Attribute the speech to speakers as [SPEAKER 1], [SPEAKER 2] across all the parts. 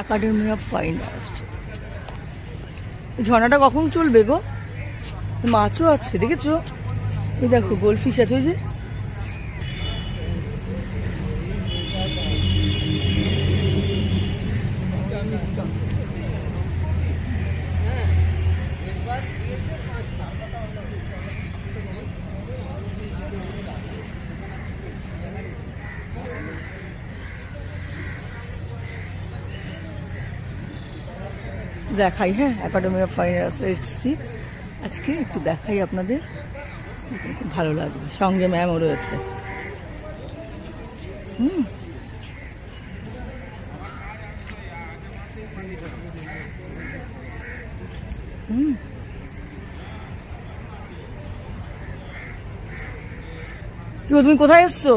[SPEAKER 1] Academy of fine arts. ঝর্ণাটা কখন চলবে গো? মাছও আছে দেখেছো? এই দেখো গোলফিশ আছে ওই যে। দেখাই, হ্যাঁ, একাডেমি অফ ফাইন আর্টস এসেছি আজকে, একটু দেখাই আপনাদের, খুব ভালো লাগবে। সঙ্গে ম্যামও রয়েছে। তুমি কোথায় এসছো?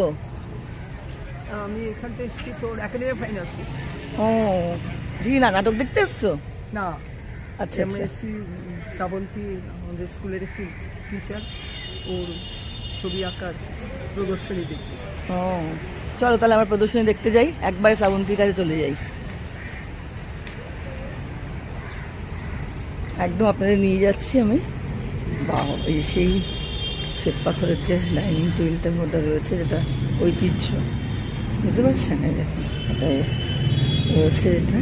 [SPEAKER 2] আমি এখানটা এসেছি তোর একাডেমি অফ ফাইন আর্টস।
[SPEAKER 1] ও জি, না নাটক দেখতে এসছো?
[SPEAKER 2] না,
[SPEAKER 1] আচ্ছা
[SPEAKER 2] আমি
[SPEAKER 1] আচ্ছা।
[SPEAKER 2] এসেছি শ্রাবন্তী, আমাদের স্কুলের একটি টিচার, ওর ছবি আঁকার প্রদর্শনী দেখতে।
[SPEAKER 1] ও চলো তাহলে আমার প্রদর্শনী দেখতে যাই, একবারে শ্রাবন্তীর কাছে চলে যাই। একদম আপনাদের নিয়ে যাচ্ছি আমি। বাহ, এই সেই শ্বেত পাথরের যে ডাইনিং টেবিলটার মধ্যে রয়েছে, যেটা ঐতিহ্য, বুঝতে পারছেন? এই দেখুন, এটা রয়েছে, এটা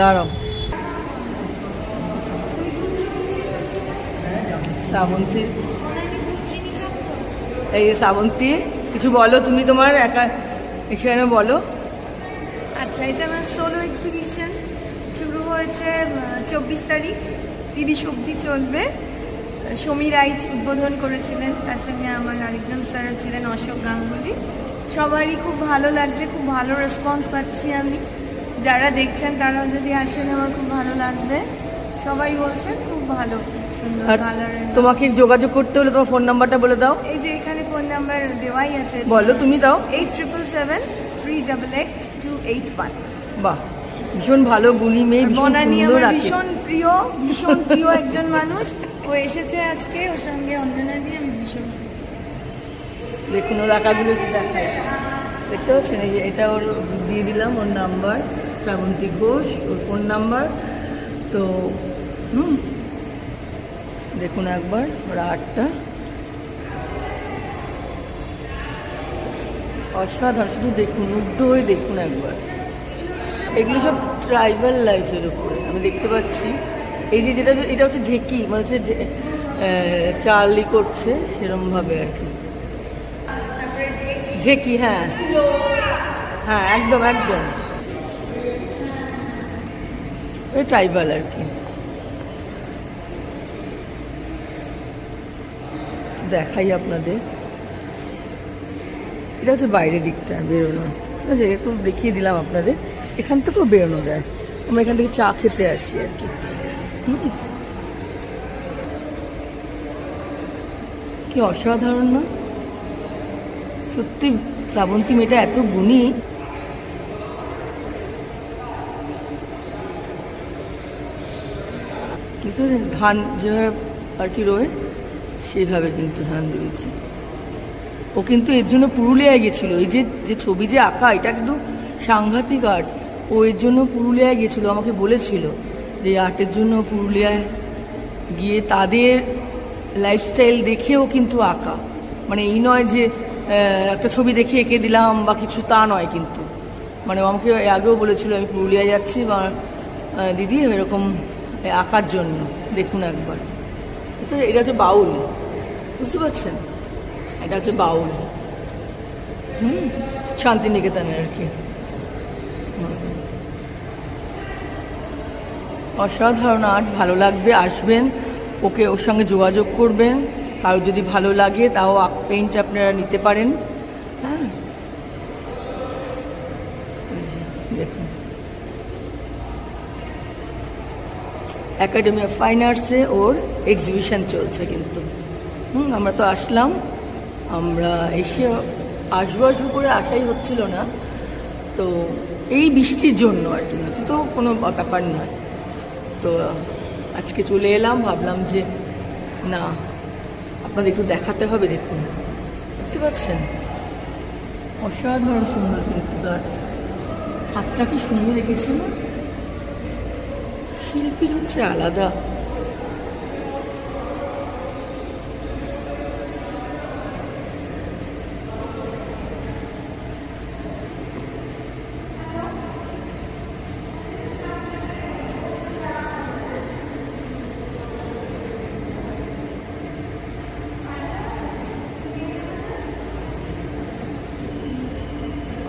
[SPEAKER 1] দাঁড়াও। শ্রাবন্তী, এই শ্রাবন্তী কিছু বলো তুমি, তোমার একা এখানে বলো।
[SPEAKER 3] আচ্ছা, এটা আমার সোলো এক্সিবিশন শুরু হয়েছে 24 তারিখ, 30 অবধি চলবে। সমীর রাইচ উদ্বোধন করেছিলেন, তার সঙ্গে আমার আরেকজন স্যার ছিলেন অশোক গাঙ্গুলি। সবারই খুব ভালো লাগছে, খুব ভালো রেসপন্স পাচ্ছি আমি। যারা দেখছেন তারাও যদি আসেন আমার খুব ভালো লাগবে। সবাই বলছে খুব ভালো, সুন্দর কালার।
[SPEAKER 1] তোমাকে যোগাযোগ করতে হলে তোমার ফোন নাম্বারটা বলে দাও।
[SPEAKER 3] এই যে এখানে ফোন নাম্বার দেওয়াই আছে,
[SPEAKER 1] বলো তুমি দাও।
[SPEAKER 3] 8777381281।
[SPEAKER 1] বাহ, ভীষণ ভালো গুণী মেয়ে,
[SPEAKER 3] বনানী আমার ভীষণ প্রিয় একজন মানুষ। ও এসেছে আজকে, ওর সঙ্গে অঞ্জনা দিয়ে আমি ভীষণ।
[SPEAKER 1] দেখুন ওর আঁকাগুলো একটু দেখায়, দেখতে পাচ্ছেন? এই যে এটা ওর দিয়ে দিলাম, ওর নাম্বার শ্রাবন্তী ঘোষ, ওর ফোন নাম্বার। তো দেখুন একবার ওর আর্টটা অসাধারণ, শুধু দেখুন, মুগ্ধ হয়ে দেখুন একবার। এগুলো সব ট্রাইবাল লাইফের উপরে আমি দেখতে পাচ্ছি। এই যে যেটা, এটা হচ্ছে ঢেকি, মানে হচ্ছে চালই করছে সেরমভাবে আর কি, ঢেকি। হ্যাঁ হ্যাঁ, একদম একদম ওই ট্রাইবাল আর কি। দেখাই আপনাদের, এটা হচ্ছে বাইরের দিকটা বেরোনো, ঠিক আছে? একটু দেখিয়ে দিলাম আপনাদের। এখান থেকেও বেরোনো যায়, আমরা এখান থেকে চা খেতে আসি আর কি। কি অসাধারণ না সত্যি? শ্রাবন্তী মেয়েটা এত গুণী। কিন্তু ধান যেভাবে আর কি রয়ে, সেইভাবে কিন্তু ধান দিয়েছে ও। কিন্তু এর জন্য পুরুলিয়ায় গেছিল, এই যে ছবি যে আঁকা, এটা কিন্তু সাংঘাতিক আর্ট। ও এর জন্য পুরুলিয়ায় গেছিলো, আমাকে বলেছিল যে আর্টের জন্য পুরুলিয়ায় গিয়ে তাদের লাইফস্টাইল দেখেও কিন্তু আঁকা। মানে এই নয় যে একটা ছবি দেখে এঁকে দিলাম বা কিছু, তা নয় কিন্তু। মানে আমাকে আগেও বলেছিল আমি পুরুলিয়ায় যাচ্ছি বা দিদি এরকম আঁকার জন্য। দেখুন একবার, তো এটা হচ্ছে বাউল, বুঝতে পারছেন? এটা হচ্ছে বাউল, শান্তিনিকেতনের আর কি। অসাধারণ আর্ট, ভালো লাগবে, আসবেন, ওর সঙ্গে যোগাযোগ করবেন। কারো যদি ভালো লাগে তাও পেইন্ট আপনারা নিতে পারেন। হ্যাঁ, দেখুন একাডেমি অফ ফাইন আর্টসে ওর এক্সিবিশন চলছে কিন্তু। আমরা তো আসলাম, আমরা এসে আসবো করে আশাই হচ্ছিল না, তো এই বৃষ্টির জন্য আর কি, তো কোনো ব্যাপার নয়। তো আজকে চলে এলাম, ভাবলাম যে না আপনাদের একটু দেখাতে হবে। দেখুন, দেখতে পাচ্ছেন অসাধারণ সুন্দর, কিন্তু তার হাতটা কি সুন্দর রেখেছে না, শিল্পীর হচ্ছে আলাদা।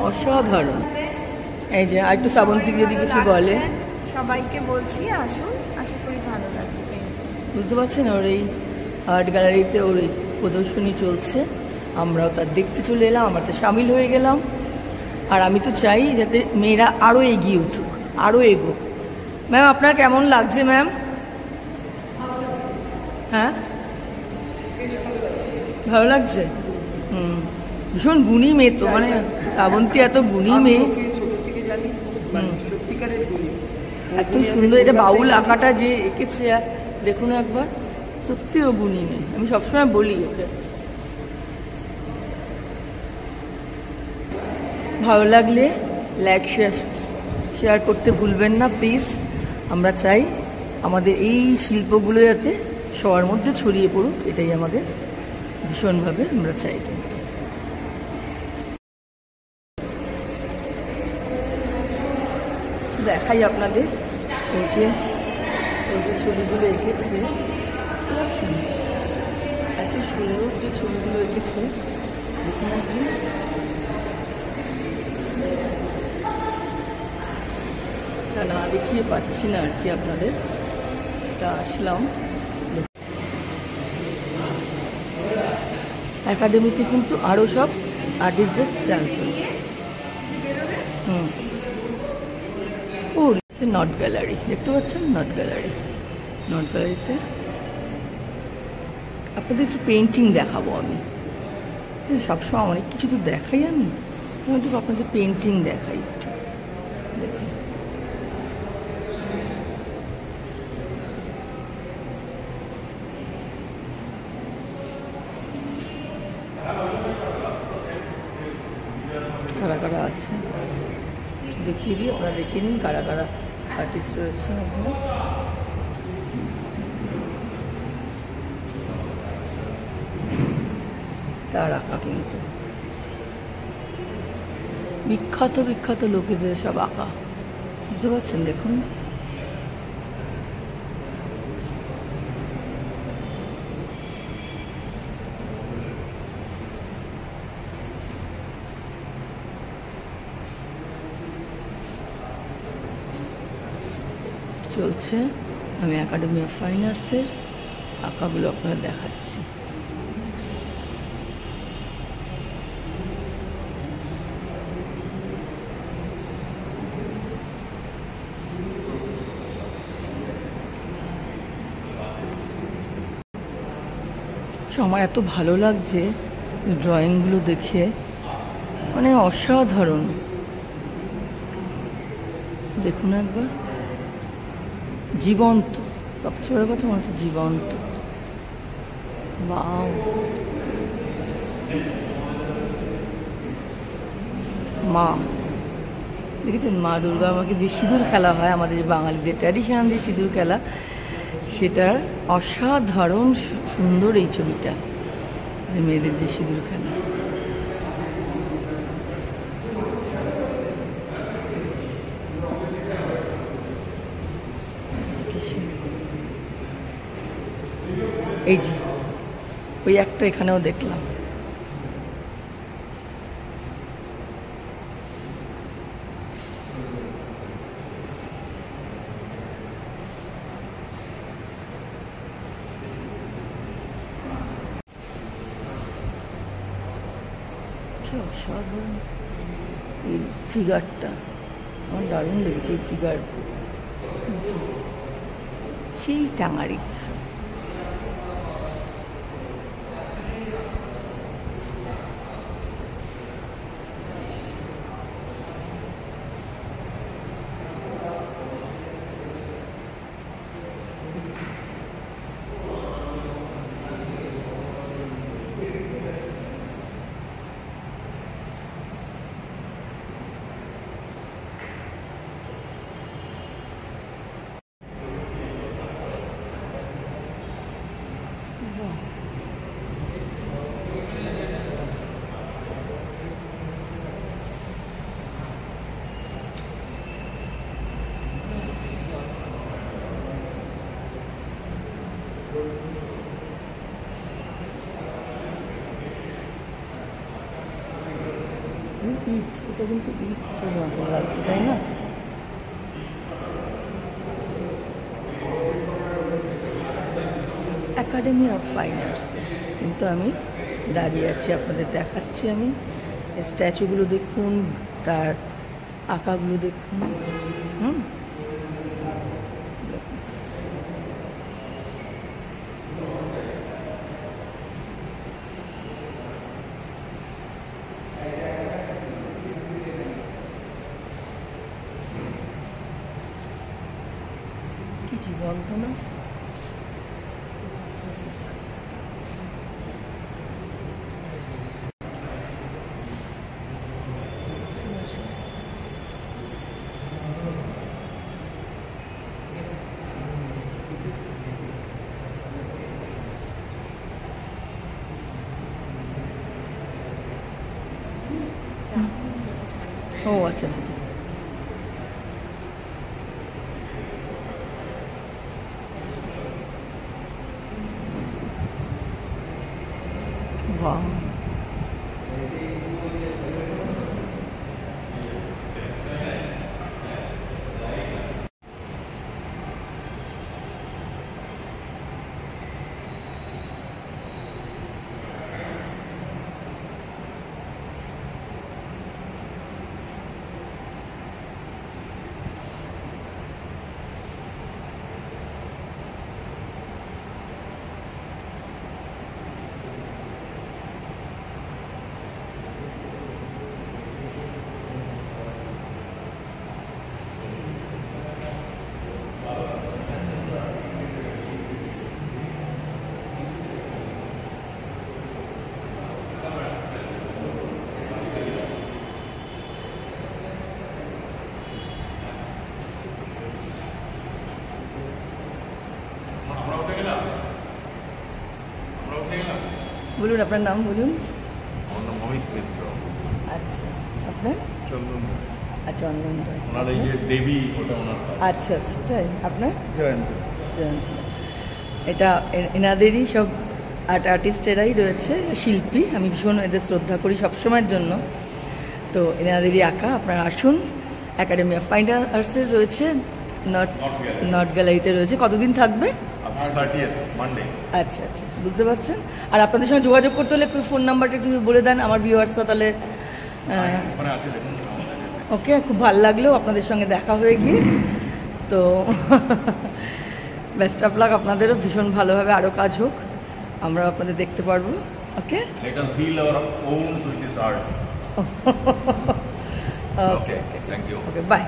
[SPEAKER 1] অসাধারণ। এই যে আর একটু শ্রাবন্তী যদি কিছু বলে।
[SPEAKER 3] সবাইকে বলছি আসুন, আশা করি ভালো লাগবে।
[SPEAKER 1] বুঝতে পারছেন, ওর এই আর্ট গ্যালারিতে ওর এই প্রদর্শনী চলছে, আমরাও তার দেখতে চলে এলাম, আমরা তো সামিল হয়ে গেলাম। আর আমি তো চাই যাতে মেয়েরা আরও এগিয়ে উঠুক, আরও এগোক। ম্যাম আপনার কেমন লাগছে ম্যাম? হ্যাঁ, ভালো লাগছে। ভীষণ গুণী মেয়ে তো, মানে শ্রাবন্তী এত গুণী মেয়ে, এত সুন্দর। এটা বাউল আঁকাটা যে এঁকেছে, দেখুন একবার, সত্যি ও গুণী মেয়ে। আমি সবসময় বলি ওকে। ভালো লাগলে লাইক শেয়ার করতে ভুলবেন না প্লিজ। আমরা চাই আমাদের এই শিল্পগুলো যাতে সবার মধ্যে ছড়িয়ে পড়ুক, এটাই আমাদের ভীষণভাবে আমরা চাই। দেখাই আপনাদের ওই যে ছবিগুলো এঁকেছে, ঠিক আছে, এত সুন্দর যে ছবিগুলো এঁকেছে, দেখুন আপনি। তা না দেখিয়ে পাচ্ছি না আর কি আপনাদের, তা আসলাম। একাডেমিতে কিন্তু আরও সব আর্টিস্টদের চান্স চলছে। ও নট গ্যালারি, দেখতে পাচ্ছেন, নট গ্যালারিতে আপনাদের একটু পেন্টিং দেখাবো আমি। সবসময় অনেক কিছু তো দেখাই আমি, একটু আপনাদের পেন্টিং দেখাই একটু। দেখুন, কারা কারা আছে দেখিয়ে দিই, আপনারা দেখিয়ে নিন কারা কারা আর্টিস্ট রয়েছে। তার আঁকা কিন্তু বিখ্যাত লোকেদের সব আঁকা, বুঝতে পারছেন, দেখুন। চলছে, আমি একাডেমি অফ ফাইন আর্টসের আঁকাগুলো আপনাদের দেখাচ্ছি। আমার এত ভালো লাগছে ড্রয়িংগুলো দেখে, মানে অসাধারণ। দেখুন একবার, জীবন্ত, সবচেয়ে বড় কথা মনে হচ্ছে জীবন্ত। বাও, মা দেখেছেন, মা দুর্গা আমাকে যে সিঁদুর খেলা হয়, আমাদের যে বাঙালিদের ট্র্যাডিশনাল যে সিঁদুর খেলা, সেটার অসাধারণ সুন্দর এই ছবিটা, যে মেয়েদের যে সিঁদুর খেলা। এই যে ওই একটা এখানেও দেখলাম। অসাধারণ এই ফিগারটা, আমার দারুণ লেগেছে এই ফিগার, সেই টাঙারি। ইট, এটা কিন্তু ইটের মতো লাগছে, তাই না? একাডেমি অফ ফাইন আর্টস কিন্তু আমি দাঁড়িয়ে আছি, আপনাদের দেখাচ্ছি আমি। স্ট্যাচুগুলো দেখুন, তার আঁকাগুলো দেখুন। কি জীবন্ত না? ও আচ্ছা আচ্ছা আচ্ছা। বাহ, বলুন আপনার নাম বলুন।
[SPEAKER 4] আমার নাম অমিত মিত্র।
[SPEAKER 1] আচ্ছা, আপনার?
[SPEAKER 4] চন্দন।
[SPEAKER 1] আচ্ছা, অনলাইন।
[SPEAKER 4] ওনার এই যে দেবী, ওটা ওনার।
[SPEAKER 1] আচ্ছা আচ্ছা, তাই? আপনার?
[SPEAKER 4] জয়ন্ত।
[SPEAKER 1] জয়ন্ত। এটা এনাদেরই সব আর্টিস্টেরাই রয়েছে, শিল্পী। আমি ভীষণ এদের শ্রদ্ধা করি সবসময়ের জন্য। তো এনাদেরই আঁকা। আপনারা আসুন, একাডেমি অফ ফাইন আর্টসের রয়েছে, নর্থ গ্যালারিতে রয়েছে। কতদিন থাকবে?
[SPEAKER 4] 30th Monday.
[SPEAKER 1] আচ্ছা আচ্ছা, বুঝতে পারছেন। আর আপনাদের সঙ্গে যোগাযোগ করতে হলে ফোন নাম্বারটা একটু বলে দেন আমার ভিউয়ার্সরা, তাহলে।
[SPEAKER 4] ওখানে আছে দেখুন।
[SPEAKER 1] ওকে, খুব ভালো লাগলো আপনাদের সঙ্গে দেখা হয়ে গিয়ে। তো বেস্ট অফ লাক আপনাদেরও, ভীষণ ভালোভাবে আরও কাজ হোক, আমরা আপনাদের দেখতে পারবো। Okay,
[SPEAKER 4] Let us heal our wounds with this art.
[SPEAKER 1] Okay
[SPEAKER 4] Okay, thank you.
[SPEAKER 1] Okay, by.